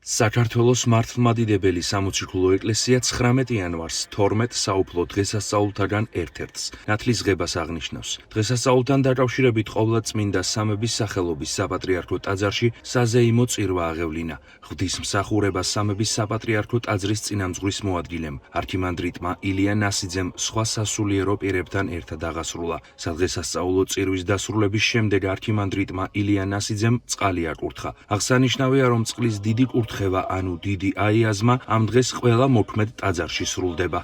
საქართველოს მართლმადიდებელი სამოციქულო ეკლესია 19 იანვარს 12 საუფლო დღესასწაულთაგან ერთ-ერთს ნათლისღებას აღნიშნავს. დღესასწაულთან დაკავშირებით ყოვლადწმინდა სამების სახელობის საპატრიარქო ტაძარში საზეიმო წირვა აღევლინა. ღვთისმსახურება სამების საპატრიარქო ტაძრის წინამძღვრის მოადგილემ არქიმანდრიტმა ილია ნასიძემ სხვა სასულიერო პირებთან ერთად აღასრულა. სადღესასწაულო წირვის დასრულების შემდეგ არქიმანდრიტმა ილია ნასიძემ წყალი აკურთხა. აღსანიშნავია, რომ წყლის დიდი კურთხევა ანუ დიდი აიაზმა ამ დღეს ყველა მოქმედ ტაძარში სრულდება.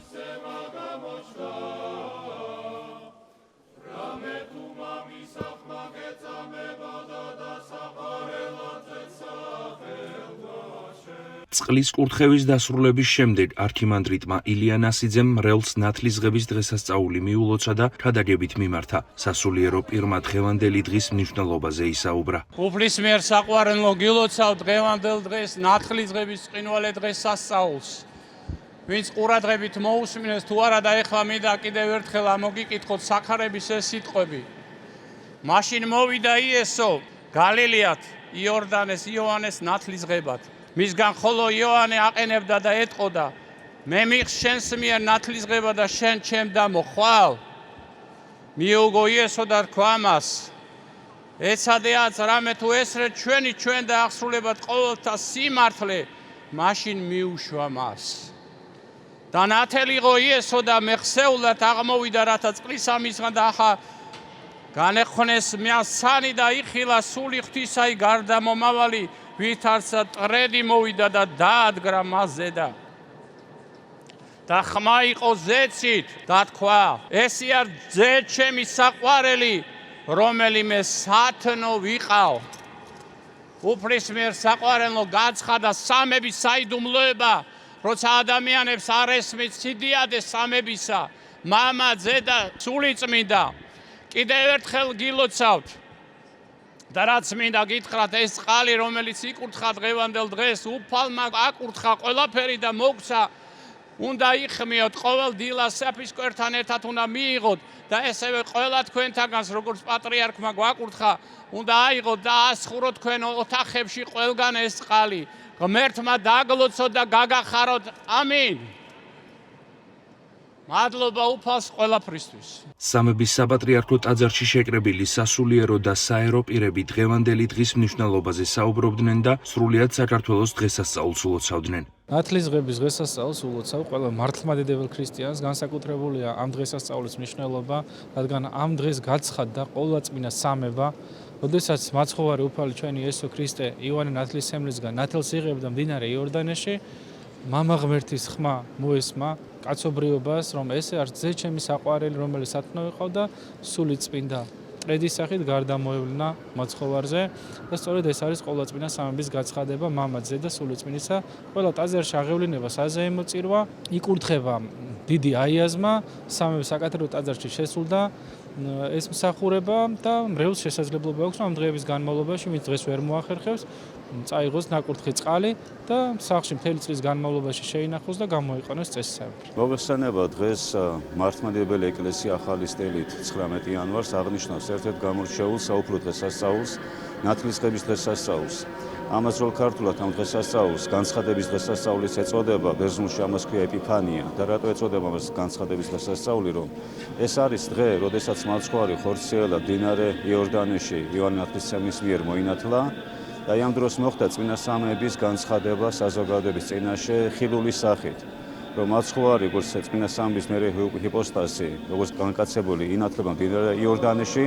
წყლის კურთხევის დასრულების შემდეგ არქიმანდრიტმა ილია ნასიძემ მრევლს ნათლისღების დღესასწაული მიულოცა და ქადაგებით მიმართა. სასულიერო პირმა დღევანდელი დღის მნიშვნელობაზე ისაუბრა. უფლის მიერ საყვარელო გილოცავ დღევანდელ დღეს ნათლისღების წყინვალე დღესასწაულს. ვინც ყურადღებით მოусმინეს თუ არა და ეხლა მინდა კიდევ ერთხელ ამოგიკითხოთ საქარების ეს სიტყვები. მაშინ მოვიდა იესო გალილეად იორდანეს იოანეს ნათლისღებად. მისგან ხოლო იოანე აყენებდა და ეტყოდა: მე მიღს შენს მიერ ნათლისღება და შენ ჩემდა მოხვალ. მიუგო იესო და თქვა მას: ეცადეაც რამე თუ ესრე ჩვენ და აღსრულებად ყოველთა სიმართლე, მაშინ მიუშვა მას. და ნათელიღო იესო და მეხსეულად აღმოვიდა, რათა წყლის ამისგან და ახლა განეხვნეს მიასანი და იხილა სული ღვთისაი გარდამომავალი, ვითარცა ტრედი მოვიდა და დაადგრა მასზე და ხმა იყო ზეცით და თქვა: ესი არ ძე ჩემი საყვარელი, რომელიმე სათნო ვიყავ. უფლის მიერ საყვარელო გაცხადა სამების საიდუმლოება, როცა ადამიანებს არ ესმის სიდიადე სამებისა, მამა, ძე და სულიწმინდა. კიდევ ერთხელ გილოცავთ და რაც მინდა გითხრათ, ეს წყალი, რომელიც იკურთხა დღევანდელ დღეს, უფალმა აკურთხა ყველაფერი და მოგცა, უნდა იხმიოთ, ყოველ დილას სეფისკვერთან ერთად უნდა მიიღოთ და ესევე ყველა თქვენთაგანს, როგორც პატრიარქმა გვაკურთხა, უნდა აიღოთ და ასხუროთ თქვენ ოთახებში ყველგან ეს წყალი. ღმერთმა დაგლოცოთ და გაგახაროთ. ამინ. მადლობა უფალს ყველაფრისთვის. სამების საპატრიარქო ტაძარში შეკრებილი სასულიერო და საერო პირები დღევანდელი დღის მნიშვნელობაზე საუბრობდნენ და სრულიად საქართველოს დღესასწაულს ულოცავდნენ. ნათლისღების დღესასწაულს ულოცავ ყველა მართლმადიდებელ ქრისტიანს. განსაკუთრებულია ამ დღესასწაულის მნიშვნელობა, რადგან ამ დღეს გაცხადდა ყოვლადწმინდა სამება, როდესაც მაცხოვარი უფალი ჩვენი იესო ქრისტე იოანე ნათლისმცემლისგან ნათელს იღებდა მდინარე იორდანეში, მამა ღმერთის ხმა მოესმა კაცობრიობას, რომ ესე არ ძე ჩემი საყვარელი, რომელიც სათნო ვიყავ და სული წმინდა ტრედის სახით გარდამოევლინა მაცხოვარზე და სწორედ ეს არის ყოვლადწმინდა სამების გაცხადება მამა, ძე და სული წმინდისა. ყველა ტაძარში აღევლინება საზეიმო წირვა, იკურთხება დიდი აიაზმა, სამების საკათედრო ტაძარში შესულდა ეს მსახურება და მრევლს შესაძლებლობა აქვს, რომ ამ დღეების განმავლობაში, ვინც დღეს ვერ მოახერხებს, წაიღოს ნაკურთხი წყალი და სახლში მთელი წლის განმავლობაში შეინახოს და გამოიყენოს წესისამებრ. მოგესალმება დღეს მართლმადიდებელი ეკლესია ახალი სტილით 19 იანვარს აღნიშნავს ერთ-ერთ გამორჩეულ საუფლო დღესასწაულს, ნათლისღების დღესასწაულს. ამას რო ქართულად ამ დღესასწაულს განცხადების დღესასწაულის ეწოდება, ბერძნულში ამას ქვია ეპიფანია და რატო ეწოდება ამას განცხადების დღესასწაული, რომ ეს არის დღე, როდესაც მაცხოვარი ხორციელა მდინარე იორდანეში იოანე ნათლისმცემლის მიერ მოინათლა და ამ დროს მოხდა წმინდა სამების განცხადება საზოგადოების წინაშე ხილულის სახით, რომ მაცხოვარი როგორც წმინდა სამების მერე ჰიპოსტასი, როგორც განკაცებული ინათლება მდინარე იორდანეში,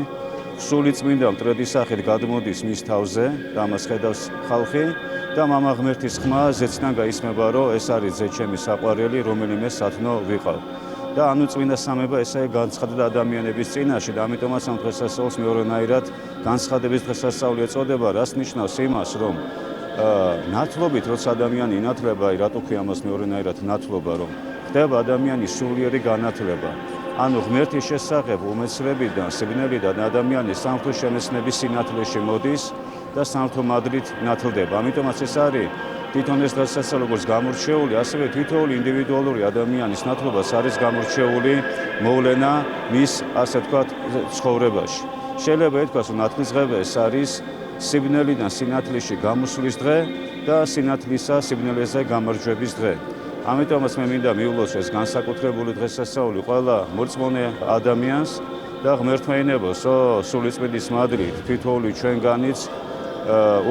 სული წმინდა მტრედის სახით გადმოდის მის თავზე და ამას ხედავს ხალხი და მამა ღმერთის ხმა ზეციდან გაისმება, რომ ეს არის ძე ჩემი საყვარელი, რომელიმე სათნო ვიყავ. და ანუ წმინდა სამება ესე განცხადდა ადამიანების წინაშე და ამიტომაც ამ დღესასწაულს მეორენაირად განცხადების დღესასწაული ეწოდება, რაც ნიშნავს იმას, რომ ნათლობით როცა ადამიანი ინათლება, რატო ქვია ამას მეორენაირად ნათლობა, რომ ხდება ადამიანის სულიერი განათლება. ანუ ღმერთის შესახებ უმეცრებიდან, სიგნალიდან ადამიანი სამართო შემეცნების სინათლეში მოდის და სამართო მადლით ნათლდება. ამიტომაც ეს არის თვითონ ეს დღესასწაული როგორც გამორჩეული, ასევე თითოეული ინდივიდუალური ადამიანის ნათლობას არის გამორჩეული მოვლენა მის, ასე ვთქვათ, ცხოვრებაში. შეიძლება ითქვას, რომ ნათლისღება ეს არის სიბნელიდან სინათლეში გამოსვლის დღე და სინათლისა სიბნელეზე გამარჯვების დღე. ამიტომაც მე მინდა მიულოცო ეს განსაკუთრებული დღესასწაული ყველა მოწმონე ადამიანს და ღმერთმა ინებოს, რომ სულიწმიდის მადლით თითოეული ჩვენგანიც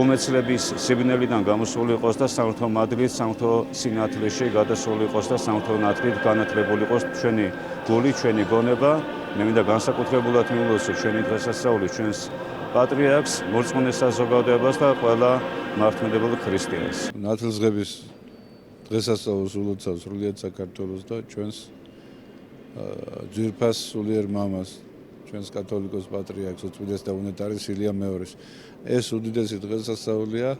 უმეცლების სიბნელიდან გამოსული იყოს და სამართო მადლით, სამართო სინათლეში გადასული იყოს და სამართო ნათლით განათლებული იყოს ჩვენი გული, ჩვენი გონება. მე მინდა განსაკუთრებულად მიულოცო ჩვენი დღესასწაული ჩვენს პატრიარქს, მოწმონე საზოგადოებას და ყველა მართლმადიდებლ ქრისტიანს. ნათლისღების დღესასწაულს ულოცავ სრულიად საქართველოს და ჩვენს ძვირფას სულიერ მამას, ჩვენს კათოლიკოს პატრიარქს, უწმიდეს და უნეტარის ილია მეორეს. ეს უდიდესი დღესასწაულია,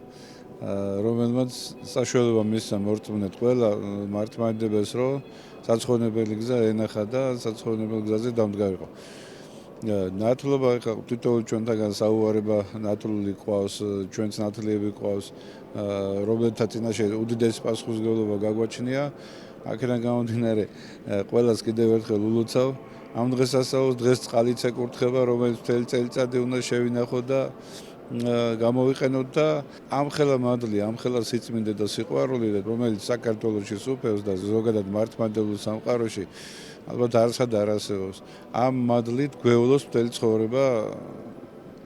რომელმაც საშუალება მისცა მორწმუნედ ყველა მართლმადიდებელს, რომ საცხოვნებელი გზა ენახა და საცხოვნებელ გზაზე დამდგარიყო. ნათლობა ხა თითოეულ ჩვენთაგან საუარება ნათლული ყავს, ჩვენც ნათლიები ყავს, რომელთა წინაშე უდიდესი პასუხისმგებლობა გაგვაჩნია. აქედან გამომდინარე, ყველას კიდევ ერთხელ ულოცავ ამ დღესასწაულს, დღეს წყალიც ეკურთხება, რომელიც მთელი წელიწადი უნდა შევინახო და გამოვიყენოთ და ამხელა მადლი, ამხელა სიწმინდე და სიყვარული, რომელიც საქართველოში სუფევს და ზოგადად მართლმადიდებლურ სამყაროში ალბათ არასად არ არსებობს. ამ მადლით გვეულოს მთელი ცხოვრება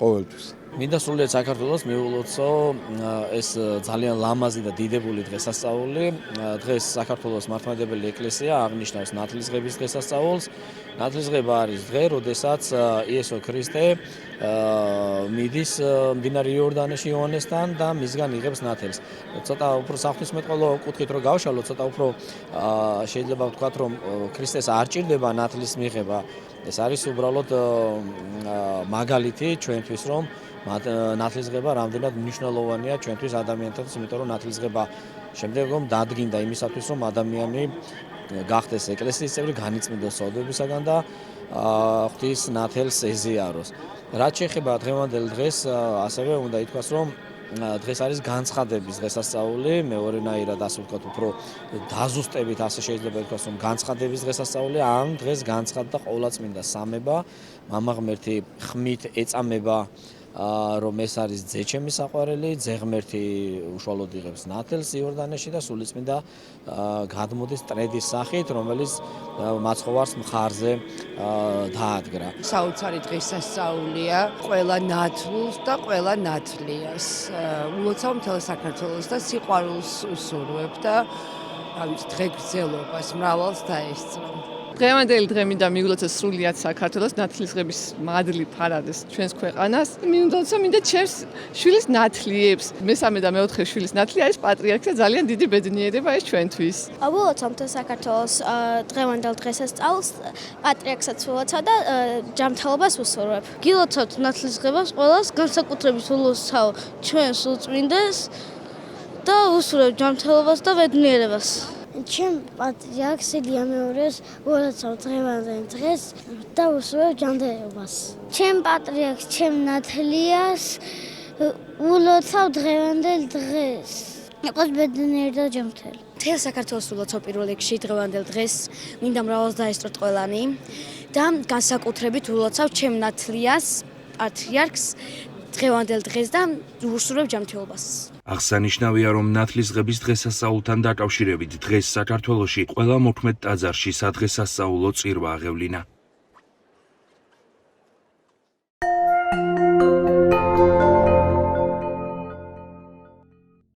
ყოველთვის. მინდა სრულიად საქართველოს მიულოცო ეს ძალიან ლამაზი და დიდებული დღესასწაული. დღეს საქართველოს მართლმადიდებელი ეკლესია აღნიშნავს ნათლისღების დღესასწაულს. ნათლისღება არის დღე, როდესაც იესო ქრისტე მიდის მდინარე იორდანეში იოანესთან და მისგან იღებს ნათელს. ცოტა უფრო საღვთისმეტყველო კუთხით რო გავშალოთ, ცოტა უფრო შეიძლება ვთქვათ, რომ ქრისტეს არ ჭირდება ნათლის მიღება. ეს არის უბრალოდ მაგალითი ჩვენთვის, რომ ნათლისღება რამდენად მნიშვნელოვანია ჩვენთვის ადამიანთათვის, იმიტომ რომ ნათლისღება შემდეგ რომ დადგინდა იმისათვის, რომ ადამიანი გახდეს ეკლესიის წევრი, განიწმინდოს საუბრებისაგან და ღვთის ნათელს ეზიაროს. რაც შეეხება დღევანდელ დღეს, ასევე უნდა ითქვას, რომ დღეს არის განცხადების დღესასწაული, მეორენაირად ასე ვთქვათ, უფრო დაზუსტებით ასე შეიძლება ითქვას, რომ განცხადების დღესასწაული. ამ დღეს განცხადდა ყოვლადწმინდა სამება, მამა ღმერთი ხმით ეწამება რომ ეს არის ძეჩემი საყვარელი, ძეღმერთი უშუალოდ იღებს ნათელს იორდანეში და სულიწმინდა გადმოდის ტრედის სახით, რომელიც მაცხოვარს მხარზე დაადგრა. საოცარი დღესასწაულია ყველა ნათლულს და ყველა ნათლიას. ულოცავ მთელ საქართველოს და სიყვარულს უსურვებ და დღეგრძელობას მრავალს დაესწრო. დღევანდელი დღე მინდა მიულოცოს სრულიად საქართველოს ნათლისღების მადლი ფარადეს ჩვენს ქვეყანას. მინდა ჩემს შვილის ნათლიებს. მესამე და მეოთხე შვილის ნათლი არის პატრიარქი და ძალიან დიდი ბედნიერება ეს ჩვენთვის. ულოცავ მთელ საქართველოს დღევანდელ დღესასწაულს, პატრიარქსაც ულოცავ და ჯანმრთელობას ვუსურვებ. გილოცავთ ნათლისღებას ყველას, განსაკუთრებით ულოცავ ჩვენს უწმინდეს და ვუსურვებ ჯანმრთელობას და ბედნიერებას. ჩემ პატრიარქს ილია მეორეს ულოცავ დღევანდელ დღეს და ვუსურვებ ჯანმრთელობას. ჩემ პატრიარქს, ჩემ ნათლიას ულოცავ დღევანდელ დღეს. იყოს ბედნიერი და ჯანმრთელი. მთელ საქართველოს ულოცავ პირველ რიგში დღევანდელ დღეს, მინდა მრავალს დაესწროთ ყველანი და განსაკუთრებით ულოცავ ჩემ ნათლიას, პატრიარქს დღევანდელ დღეს და ვუსურვებ ჯანმრთელობას. აღსანიშნავია, რომ ნათლისღების დღესასწაულთან დაკავშირებით დღეს საქართველოში ყველა მოქმედ ტაძარში სადღესასწაულო წირვა აღევლინა.